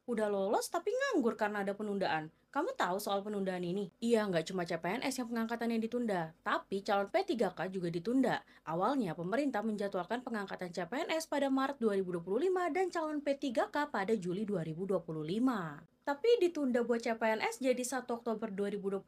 Udah lolos tapi nganggur karena ada penundaan. Kamu tahu soal penundaan ini? Iya, nggak cuma CPNS yang pengangkatannya ditunda, tapi calon P3K juga ditunda. Awalnya, pemerintah menjadwalkan pengangkatan CPNS pada Maret 2025 dan calon P3K pada Juli 2025. Tapi ditunda buat CPNS jadi 1 Oktober 2025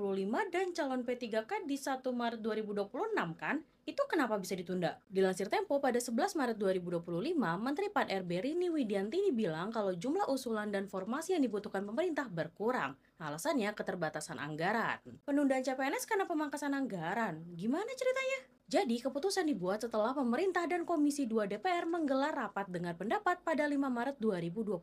dan calon P3K di 1 Maret 2026 kan? Itu kenapa bisa ditunda? Dilansir Tempo, pada 11 Maret 2025, Menteri Pan-RB Rini Widiantini bilang kalau jumlah usulan dan formasi yang dibutuhkan pemerintah berkurang. Alasannya keterbatasan anggaran. Penundaan CPNS karena pemangkasan anggaran. Gimana ceritanya? Jadi, keputusan dibuat setelah pemerintah dan Komisi 2 DPR menggelar rapat dengar pendapat pada 5 Maret 2025.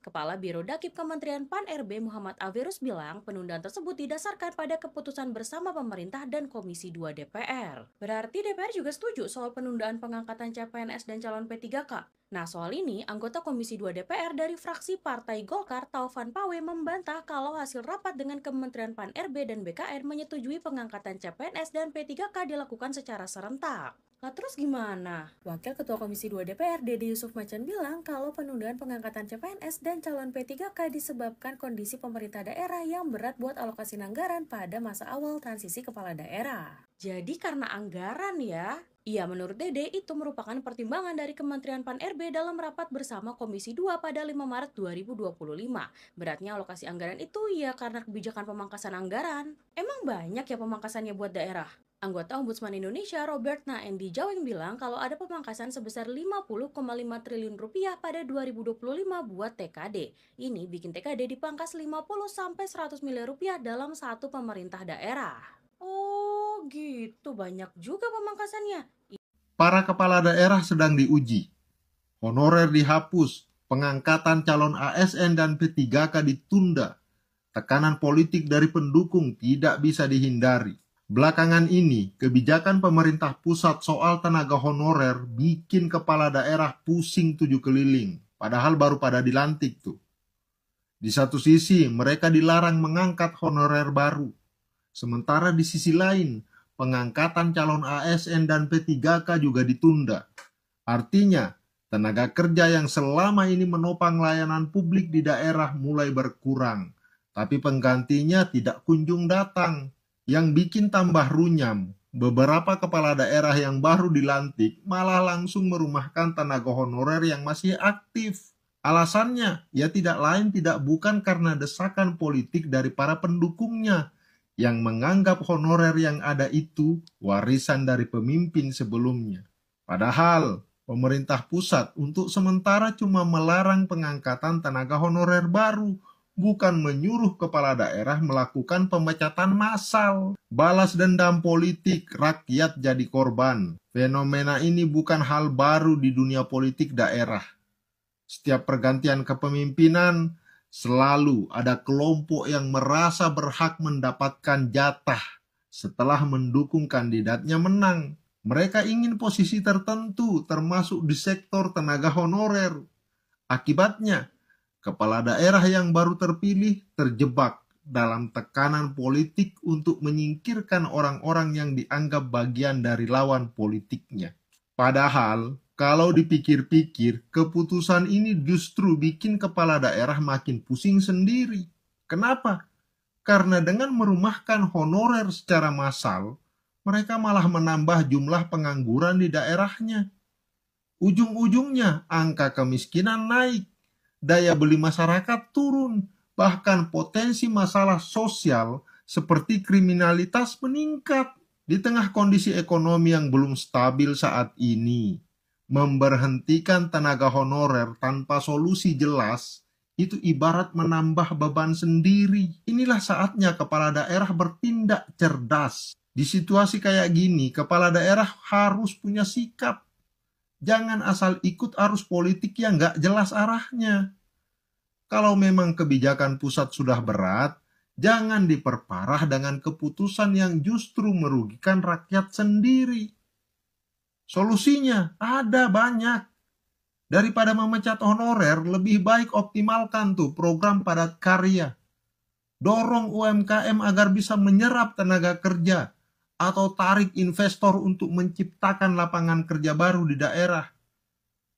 Kepala Biro Dakip Kementerian Pan-RB Muhammad Averus bilang penundaan tersebut didasarkan pada keputusan bersama pemerintah dan Komisi 2 DPR. Berarti DPR juga setuju soal penundaan pengangkatan CPNS dan calon P3K. Nah, soal ini, anggota Komisi 2 DPR dari fraksi Partai Golkar, Taufan Pawe, membantah kalau hasil rapat dengan Kementerian Pan-RB dan BKN menyetujui pengangkatan CPNS dan P3K dilakukan secara serentak. Lah terus gimana? Wakil Ketua Komisi 2 DPR, Dede Yusuf Macan bilang kalau penundaan pengangkatan CPNS dan calon P3K disebabkan kondisi pemerintah daerah yang berat buat alokasi anggaran pada masa awal transisi kepala daerah. Jadi karena anggaran ya? Iya, menurut Dede, itu merupakan pertimbangan dari Kementerian Pan-RB dalam rapat bersama Komisi 2 pada 5 Maret 2025. Beratnya alokasi anggaran itu ya karena kebijakan pemangkasan anggaran. Emang banyak ya pemangkasannya buat daerah? Anggota Ombudsman Indonesia Robert Naendi Jaweng bilang kalau ada pemangkasan sebesar 50,5 triliun rupiah pada 2025 buat TKD. Ini bikin TKD dipangkas 50 sampai 100 miliar rupiah dalam satu pemerintah daerah. Oh, gitu banyak juga pemangkasannya. Para kepala daerah sedang diuji. Honorer dihapus, pengangkatan calon ASN dan P3K ditunda. Tekanan politik dari pendukung tidak bisa dihindari. Belakangan ini, kebijakan pemerintah pusat soal tenaga honorer bikin kepala daerah pusing tujuh keliling. Padahal baru pada dilantik tuh. Di satu sisi, mereka dilarang mengangkat honorer baru. Sementara di sisi lain, pengangkatan calon ASN dan P3K juga ditunda. Artinya, tenaga kerja yang selama ini menopang layanan publik di daerah mulai berkurang. Tapi penggantinya tidak kunjung datang. Yang bikin tambah runyam, beberapa kepala daerah yang baru dilantik malah langsung merumahkan tenaga honorer yang masih aktif. Alasannya, ya tidak lain tidak bukan karena desakan politik dari para pendukungnya yang menganggap honorer yang ada itu warisan dari pemimpin sebelumnya. Padahal, pemerintah pusat untuk sementara cuma melarang pengangkatan tenaga honorer baru, bukan menyuruh kepala daerah melakukan pemecatan massal. Balas dendam politik, rakyat jadi korban. Fenomena ini bukan hal baru di dunia politik daerah. Setiap pergantian kepemimpinan, selalu ada kelompok yang merasa berhak mendapatkan jatah setelah mendukung kandidatnya menang. Mereka ingin posisi tertentu, termasuk di sektor tenaga honorer. Akibatnya, kepala daerah yang baru terpilih terjebak dalam tekanan politik untuk menyingkirkan orang-orang yang dianggap bagian dari lawan politiknya. Padahal, kalau dipikir-pikir, keputusan ini justru bikin kepala daerah makin pusing sendiri. Kenapa? Karena dengan merumahkan honorer secara massal, mereka malah menambah jumlah pengangguran di daerahnya. Ujung-ujungnya, angka kemiskinan naik, daya beli masyarakat turun, bahkan potensi masalah sosial seperti kriminalitas meningkat. Di tengah kondisi ekonomi yang belum stabil saat ini, memberhentikan tenaga honorer tanpa solusi jelas itu ibarat menambah beban sendiri. Inilah saatnya kepala daerah bertindak cerdas. Di situasi kayak gini, kepala daerah harus punya sikap. Jangan asal ikut arus politik yang nggak jelas arahnya. Kalau memang kebijakan pusat sudah berat, jangan diperparah dengan keputusan yang justru merugikan rakyat sendiri. Solusinya ada banyak. Daripada memecat honorer, lebih baik optimalkan tuh program padat karya. Dorong UMKM agar bisa menyerap tenaga kerja atau tarik investor untuk menciptakan lapangan kerja baru di daerah.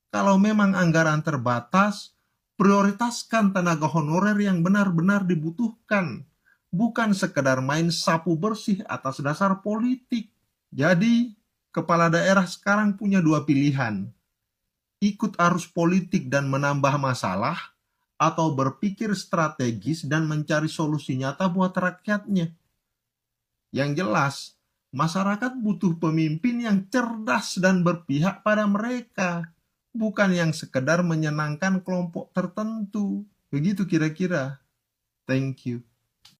Kalau memang anggaran terbatas, Prioritaskan tenaga honorer yang benar-benar dibutuhkan, bukan sekedar main sapu bersih atas dasar politik. Jadi, kepala daerah sekarang punya dua pilihan. Ikut arus politik dan menambah masalah, atau berpikir strategis dan mencari solusi nyata buat rakyatnya. Yang jelas, masyarakat butuh pemimpin yang cerdas dan berpihak pada mereka, bukan yang sekedar menyenangkan kelompok tertentu. Begitu kira-kira. Thank you.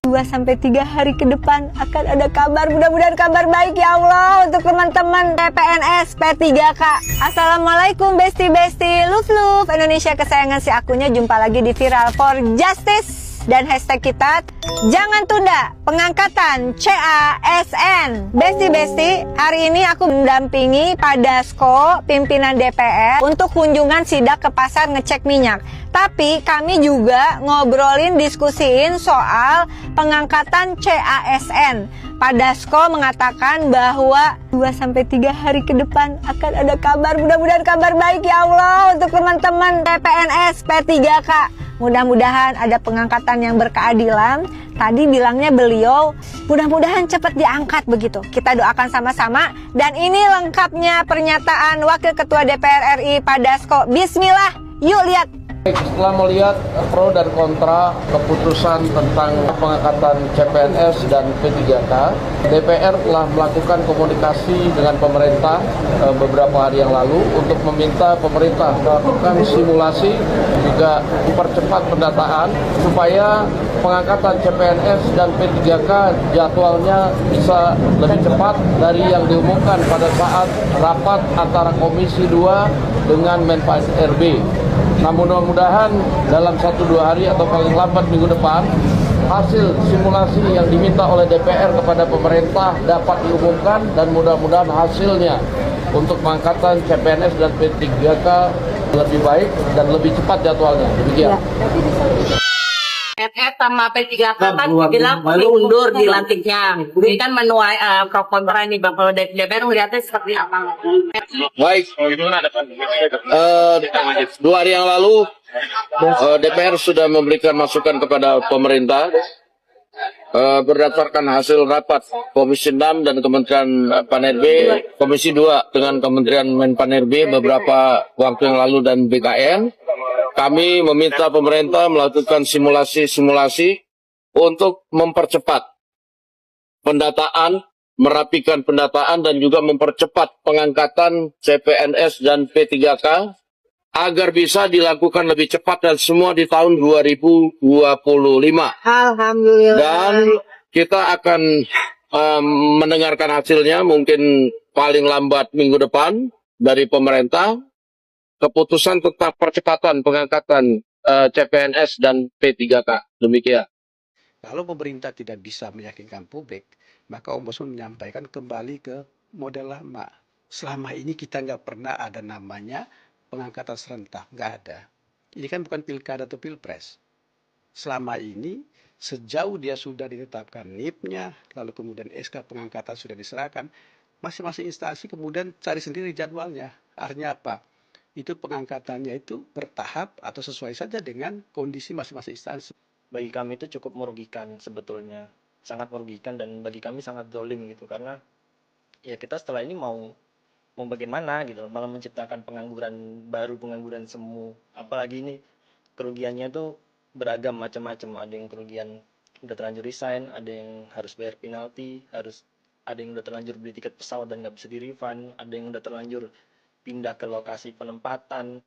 2-3 hari ke depan akan ada kabar, mudah-mudahan kabar baik ya Allah untuk teman-teman PPNS P3K. Assalamualaikum besti-besti, love Indonesia kesayangan si akunya. Jumpa lagi di Viral for Justice dan hashtag kita jangan tunda pengangkatan CASN. Besti-besti, hari ini aku mendampingi Pak Dasko, pimpinan DPR, untuk kunjungan sidak ke pasar ngecek minyak. Tapi kami juga ngobrolin, diskusiin soal pengangkatan CASN. Pak Dasko mengatakan bahwa 2-3 hari ke depan akan ada kabar, mudah-mudahan kabar baik ya Allah untuk teman-teman PPNS P3K. Mudah-mudahan ada pengangkatan yang berkeadilan. Tadi bilangnya beliau mudah-mudahan cepat diangkat begitu. Kita doakan sama-sama. Dan ini lengkapnya pernyataan Wakil Ketua DPR RI Pak Dasko. Bismillah, yuk lihat. Setelah melihat pro dan kontra keputusan tentang pengangkatan CPNS dan P3K, DPR telah melakukan komunikasi dengan pemerintah beberapa hari yang lalu untuk meminta pemerintah melakukan simulasi, juga mempercepat pendataan supaya pengangkatan CPNS dan P3K jadwalnya bisa lebih cepat dari yang diumumkan pada saat rapat antara Komisi 2 dengan Menpan RB. Nah, mudah-mudahan dalam 1-2 hari atau paling lambat minggu depan, hasil simulasi yang diminta oleh DPR kepada pemerintah dapat diumumkan dan mudah-mudahan hasilnya untuk pengangkatan CPNS dan P3K lebih baik dan lebih cepat jadwalnya. Demikian. Sama P3K kan bilang diundur dilantiknya. Ini kan menuai pro kontra ini Bang. Kalau DPR melihatnya seperti apa? Baik, 2 hari yang lalu DPR sudah memberikan masukan kepada pemerintah berdasarkan hasil rapat Komisi 6 dan Kementerian Pan-RB, Komisi 2 dengan Kementerian Menpan-RB beberapa waktu yang lalu dan BKN. Kami meminta pemerintah melakukan simulasi-simulasi untuk mempercepat pendataan, merapikan pendataan, dan juga mempercepat pengangkatan CPNS dan P3K agar bisa dilakukan lebih cepat dan semua di tahun 2025. Alhamdulillah. Dan kita akan mendengarkan hasilnya mungkin paling lambat minggu depan dari pemerintah. Keputusan tentang percepatan pengangkatan CPNS dan P3K. Demikian. Kalau pemerintah tidak bisa meyakinkan publik, maka Ombudsman menyampaikan kembali ke model lama. Selama ini kita nggak pernah ada namanya pengangkatan serentak, nggak ada. Ini kan bukan pilkada atau pilpres. Selama ini, sejauh dia sudah ditetapkan NIP-nya, lalu kemudian SK pengangkatan sudah diserahkan, masing-masing instansi kemudian cari sendiri jadwalnya. Artinya apa? Itu pengangkatannya itu bertahap atau sesuai saja dengan kondisi masing-masing instansi. Bagi kami itu cukup merugikan sebetulnya, sangat merugikan, dan bagi kami sangat zalim gitu, karena ya kita setelah ini mau bagaimana gitu, malah menciptakan pengangguran baru, pengangguran semu. Apalagi ini kerugiannya tuh beragam macam-macam. Ada yang kerugian udah terlanjur resign, ada yang harus bayar penalti, ada yang udah terlanjur beli tiket pesawat dan nggak bisa di refund, ada yang udah terlanjur pindah ke lokasi penempatan,